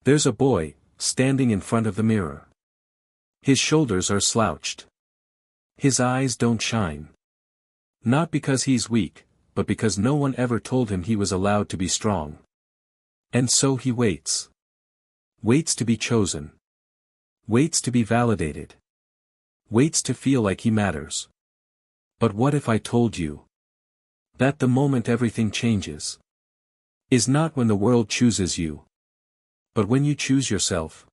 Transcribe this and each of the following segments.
There's a boy, standing in front of the mirror. His shoulders are slouched. His eyes don't shine. Not because he's weak, but because no one ever told him he was allowed to be strong. And so he waits. Waits to be chosen. Waits to be validated. Waits to feel like he matters. But what if I told you that the moment everything changes is not when the world chooses you, but when you choose yourself?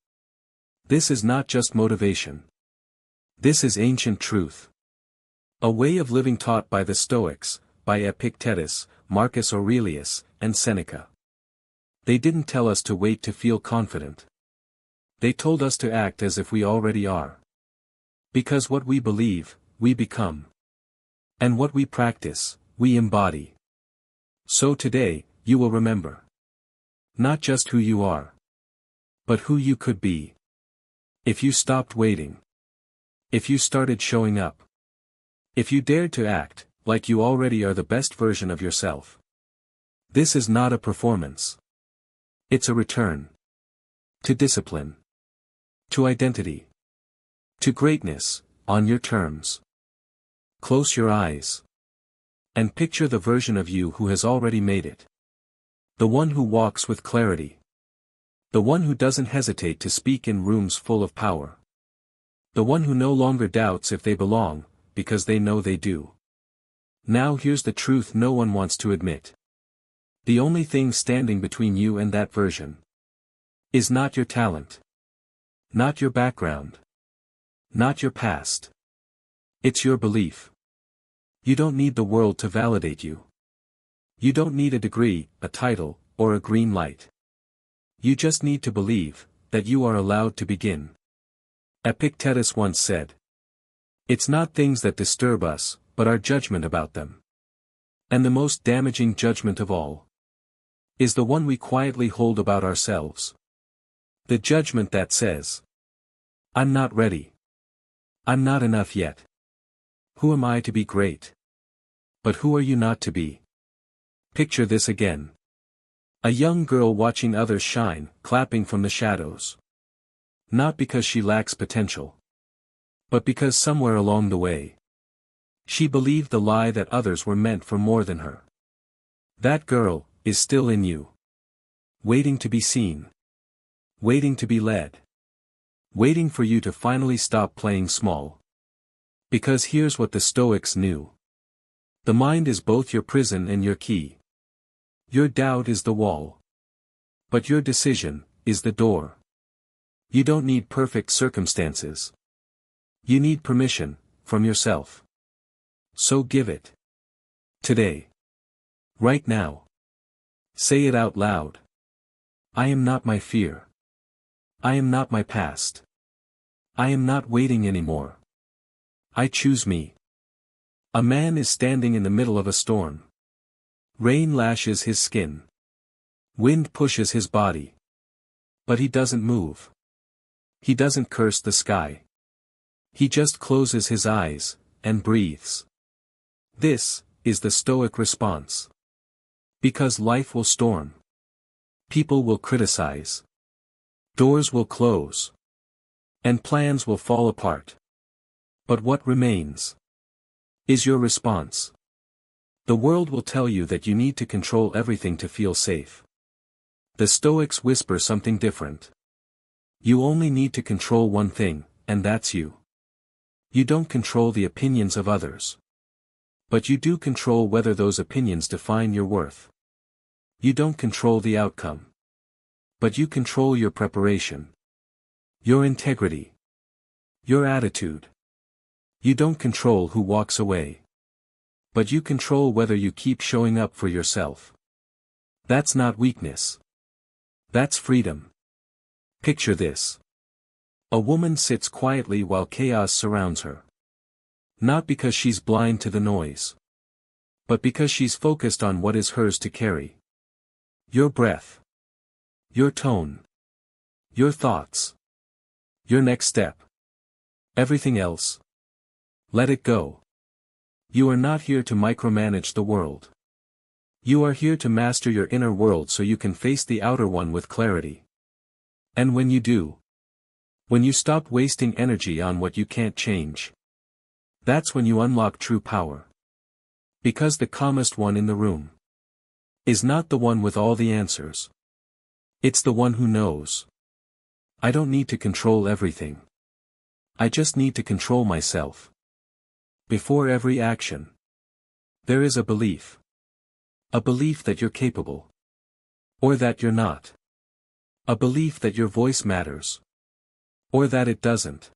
This is not just motivation. This is ancient truth. A way of living taught by the Stoics, by Epictetus, Marcus Aurelius, and Seneca. They didn't tell us to wait to feel confident. They told us to act as if we already are. Because what we believe, we become. And what we practice, we embody. So today, you will remember. Not just who you are, but who you could be. If you stopped waiting. If you started showing up. If you dared to act like you already are the best version of yourself. This is not a performance. It's a return. To discipline. To identity. To greatness, on your terms. Close your eyes. And picture the version of you who has already made it. The one who walks with clarity. The one who doesn't hesitate to speak in rooms full of power. The one who no longer doubts if they belong, because they know they do. Now here's the truth no one wants to admit. The only thing standing between you and that version is not your talent. Not your background. Not your past. It's your belief. You don't need the world to validate you. You don't need a degree, a title, or a green light. You just need to believe that you are allowed to begin. Epictetus once said, "It's not things that disturb us, but our judgment about them. And the most damaging judgment of all is the one we quietly hold about ourselves. The judgment that says, I'm not ready. I'm not enough yet. Who am I to be great? But who are you not to be?" Picture this again. A young girl watching others shine, clapping from the shadows. Not because she lacks potential, but because somewhere along the way, she believed the lie that others were meant for more than her. That girl is still in you. Waiting to be seen. Waiting to be led. Waiting for you to finally stop playing small. Because here's what the Stoics knew. The mind is both your prison and your key. Your doubt is the wall. But your decision is the door. You don't need perfect circumstances. You need permission from yourself. So give it. Today. Right now. Say it out loud. I am not my fear. I am not my past. I am not waiting anymore. I choose me. A man is standing in the middle of a storm. Rain lashes his skin. Wind pushes his body. But he doesn't move. He doesn't curse the sky. He just closes his eyes and breathes. This is the Stoic response. Because life will storm. People will criticize. Doors will close. And plans will fall apart. But what remains is your response. The world will tell you that you need to control everything to feel safe. The Stoics whisper something different. You only need to control one thing, and that's you. You don't control the opinions of others. But you do control whether those opinions define your worth. You don't control the outcome. But you control your preparation. Your integrity. Your attitude. You don't control who walks away. But you control whether you keep showing up for yourself. That's not weakness. That's freedom. Picture this. A woman sits quietly while chaos surrounds her. Not because she's blind to the noise. But because she's focused on what is hers to carry. Your breath. Your tone. Your thoughts. Your next step. Everything else. Let it go. You are not here to micromanage the world. You are here to master your inner world so you can face the outer one with clarity. And when you do, when you stop wasting energy on what you can't change, that's when you unlock true power. Because the calmest one in the room is not the one with all the answers. It's the one who knows. I don't need to control everything. I just need to control myself. Before every action, there is a belief. A belief that you're capable. Or that you're not. A belief that your voice matters. Or that it doesn't.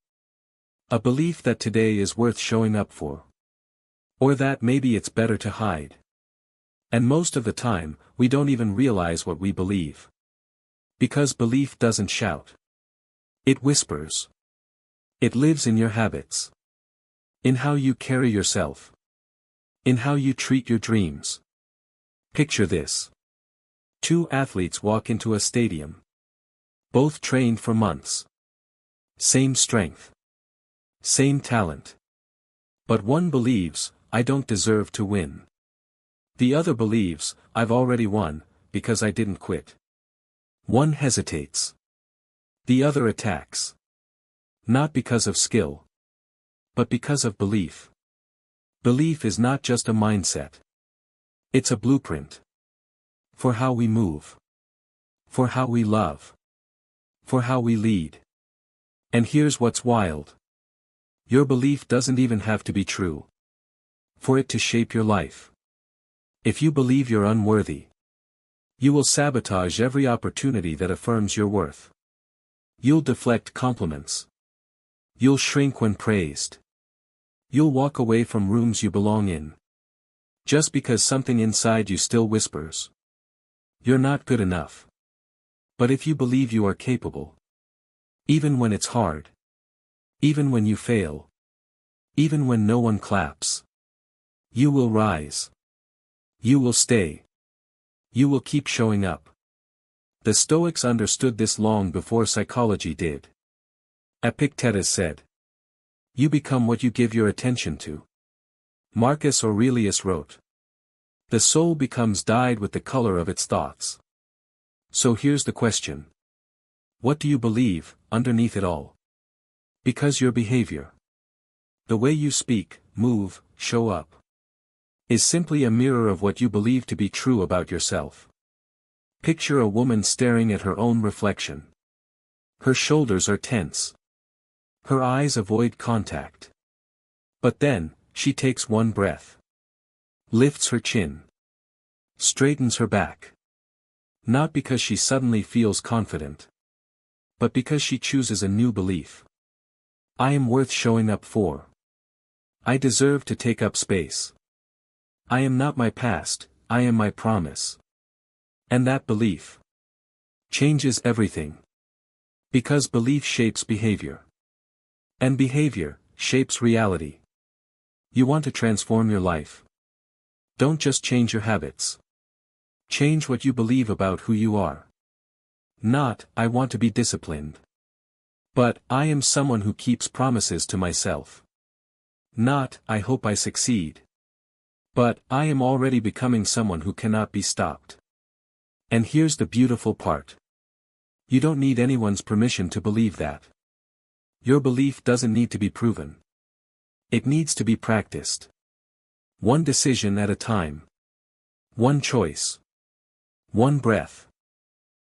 A belief that today is worth showing up for. Or that maybe it's better to hide. And most of the time, we don't even realize what we believe. Because belief doesn't shout. It whispers. It lives in your habits. In how you carry yourself. In how you treat your dreams. Picture this. Two athletes walk into a stadium. Both trained for months. Same strength. Same talent. But one believes, I don't deserve to win. The other believes, I've already won, because I didn't quit. One hesitates. The other attacks. Not because of skill. But because of belief. Belief is not just a mindset. It's a blueprint. For how we move. For how we love. For how we lead. And here's what's wild. Your belief doesn't even have to be true. For it to shape your life. If you believe you're unworthy, you will sabotage every opportunity that affirms your worth. You'll deflect compliments. You'll shrink when praised. You'll walk away from rooms you belong in. Just because something inside you still whispers. You're not good enough. But if you believe you are capable, even when it's hard, even when you fail, even when no one claps, you will rise. You will stay. You will keep showing up. The Stoics understood this long before psychology did. Epictetus said, "You become what you give your attention to." Marcus Aurelius wrote, "The soul becomes dyed with the color of its thoughts." So here's the question. What do you believe, underneath it all? Because your behavior, the way you speak, move, show up, is simply a mirror of what you believe to be true about yourself. Picture a woman staring at her own reflection. Her shoulders are tense. Her eyes avoid contact. But then, she takes one breath. Lifts her chin. Straightens her back. Not because she suddenly feels confident. But because she chooses a new belief. I am worth showing up for. I deserve to take up space. I am not my past, I am my promise. And that belief changes everything. Because belief shapes behavior. And behavior shapes reality. You want to transform your life? Don't just change your habits. Change what you believe about who you are. Not, I want to be disciplined. But, I am someone who keeps promises to myself. Not, I hope I succeed. But, I am already becoming someone who cannot be stopped. And here's the beautiful part. You don't need anyone's permission to believe that. Your belief doesn't need to be proven. It needs to be practiced. One decision at a time. One choice. One breath.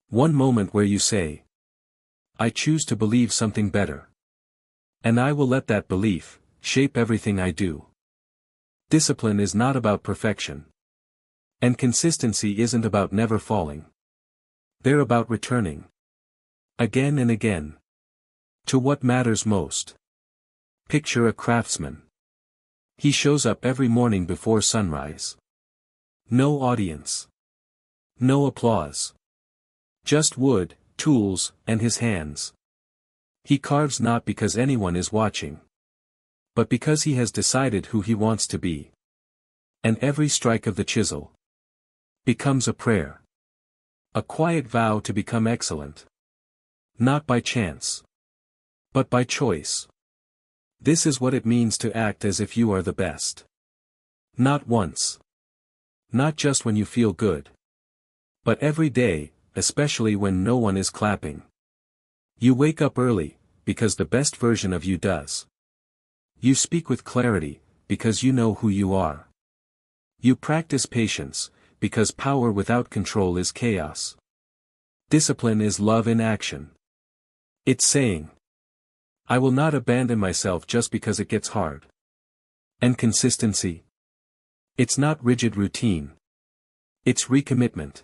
One moment where you say, I choose to believe something better. And I will let that belief shape everything I do. Discipline is not about perfection. And consistency isn't about never falling. They're about returning. Again and again. To what matters most. Picture a craftsman. He shows up every morning before sunrise. No audience. No applause. Just wood, tools, and his hands. He carves not because anyone is watching. But because he has decided who he wants to be. And every strike of the chisel becomes a prayer. A quiet vow to become excellent. Not by chance. But by choice. This is what it means to act as if you are the best. Not once. Not just when you feel good. But every day, especially when no one is clapping. You wake up early, because the best version of you does. You speak with clarity, because you know who you are. You practice patience, because power without control is chaos. Discipline is love in action. It's saying, I will not abandon myself just because it gets hard. And consistency? It's not rigid routine. It's recommitment.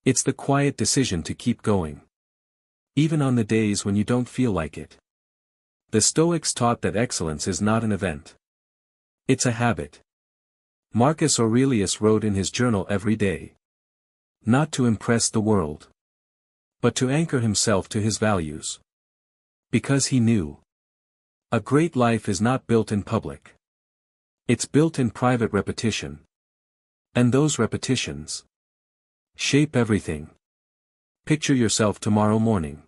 It's the quiet decision to keep going. Even on the days when you don't feel like it. The Stoics taught that excellence is not an event. It's a habit. Marcus Aurelius wrote in his journal every day. Not to impress the world. But to anchor himself to his values. Because he knew. A great life is not built in public. It's built in private repetition. And those repetitions shape everything. Picture yourself tomorrow morning.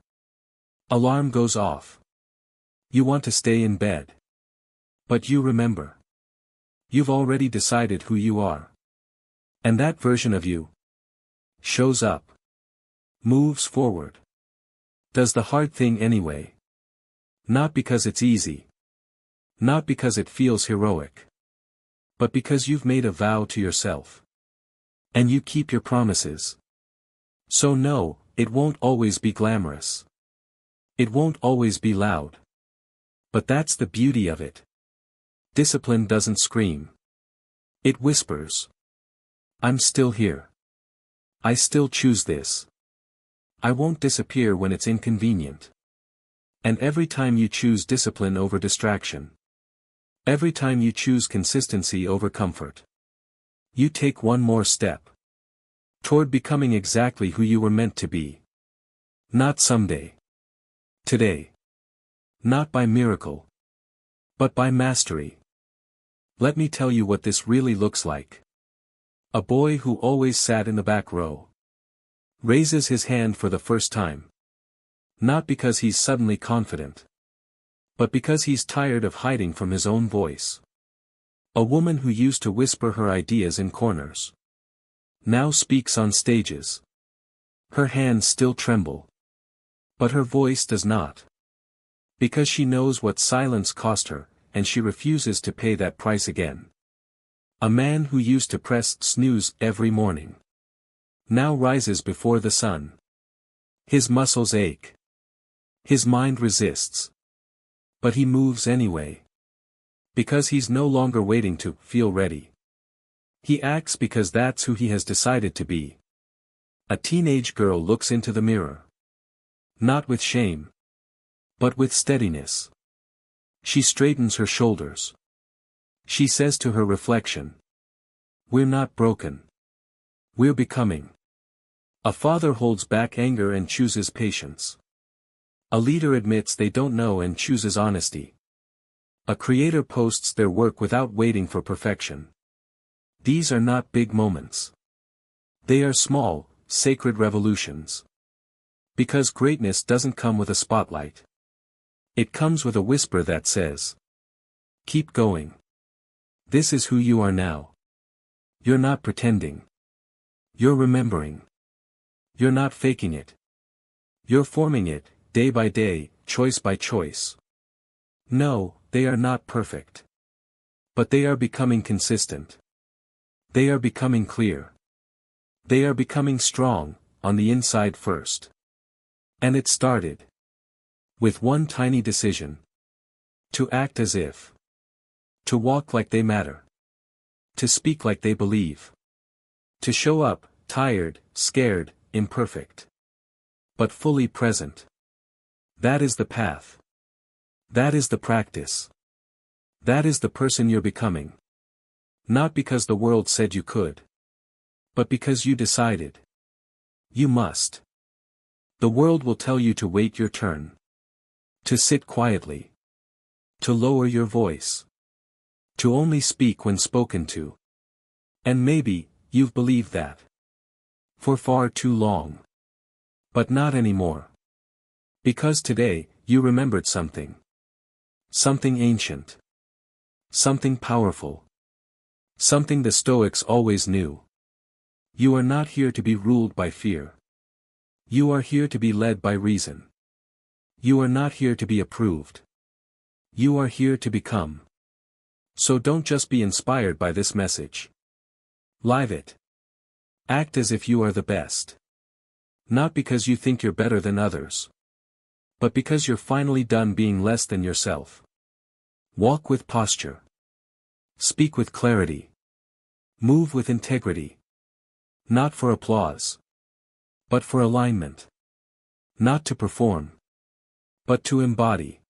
Alarm goes off. You want to stay in bed. But you remember. You've already decided who you are. And that version of you shows up. Moves forward. Does the hard thing anyway. Not because it's easy. Not because it feels heroic. But because you've made a vow to yourself. And you keep your promises. So no, it won't always be glamorous. It won't always be loud. But that's the beauty of it. Discipline doesn't scream. It whispers. I'm still here. I still choose this. I won't disappear when it's inconvenient. And every time you choose discipline over distraction. Every time you choose consistency over comfort. You take one more step. Toward becoming exactly who you were meant to be. Not someday. Today. Not by miracle. But by mastery. Let me tell you what this really looks like. A boy who always sat in the back row. Raises his hand for the first time. Not because he's suddenly confident. But because he's tired of hiding from his own voice. A woman who used to whisper her ideas in corners. Now speaks on stages. Her hands still tremble. But her voice does not. Because she knows what silence cost her, and she refuses to pay that price again. A man who used to press snooze every morning. Now rises before the sun. His muscles ache. His mind resists. But he moves anyway. Because he's no longer waiting to feel ready. He acts because that's who he has decided to be. A teenage girl looks into the mirror. Not with shame. But with steadiness. She straightens her shoulders. She says to her reflection. We're not broken. We're becoming. A father holds back anger and chooses patience. A leader admits they don't know and chooses honesty. A creator posts their work without waiting for perfection. These are not big moments. They are small, sacred revolutions. Because greatness doesn't come with a spotlight. It comes with a whisper that says, keep going. This is who you are now. You're not pretending. You're remembering. You're not faking it. You're forming it, day by day, choice by choice. No, they are not perfect. But they are becoming consistent. They are becoming clear. They are becoming strong, on the inside first. And it started. With one tiny decision. To act as if. To walk like they matter. To speak like they believe. To show up, tired, scared, imperfect. But fully present. That is the path. That is the practice. That is the person you're becoming. Not because the world said you could. But because you decided. You must. The world will tell you to wait your turn. To sit quietly. To lower your voice. To only speak when spoken to. And maybe, you've believed that. For far too long. But not anymore. Because today, you remembered something. Something ancient. Something powerful. Something the Stoics always knew. You are not here to be ruled by fear. You are here to be led by reason. You are not here to be approved. You are here to become. So don't just be inspired by this message. Live it. Act as if you are the best. Not because you think you're better than others. But because you're finally done being less than yourself. Walk with posture. Speak with clarity. Move with integrity. Not for applause. But for alignment. Not to perform. But to embody.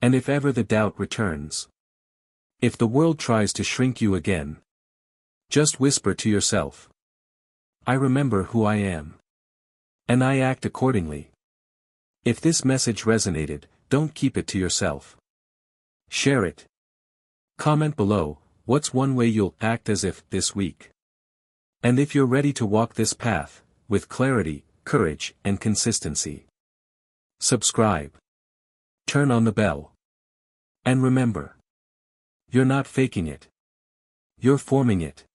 And if ever the doubt returns. If the world tries to shrink you again. Just whisper to yourself. I remember who I am. And I act accordingly. If this message resonated, don't keep it to yourself. Share it. Comment below, what's one way you'll act as if this week? And if you're ready to walk this path, with clarity, courage, and consistency. Subscribe. Turn on the bell. And remember. You're not faking it. You're forming it.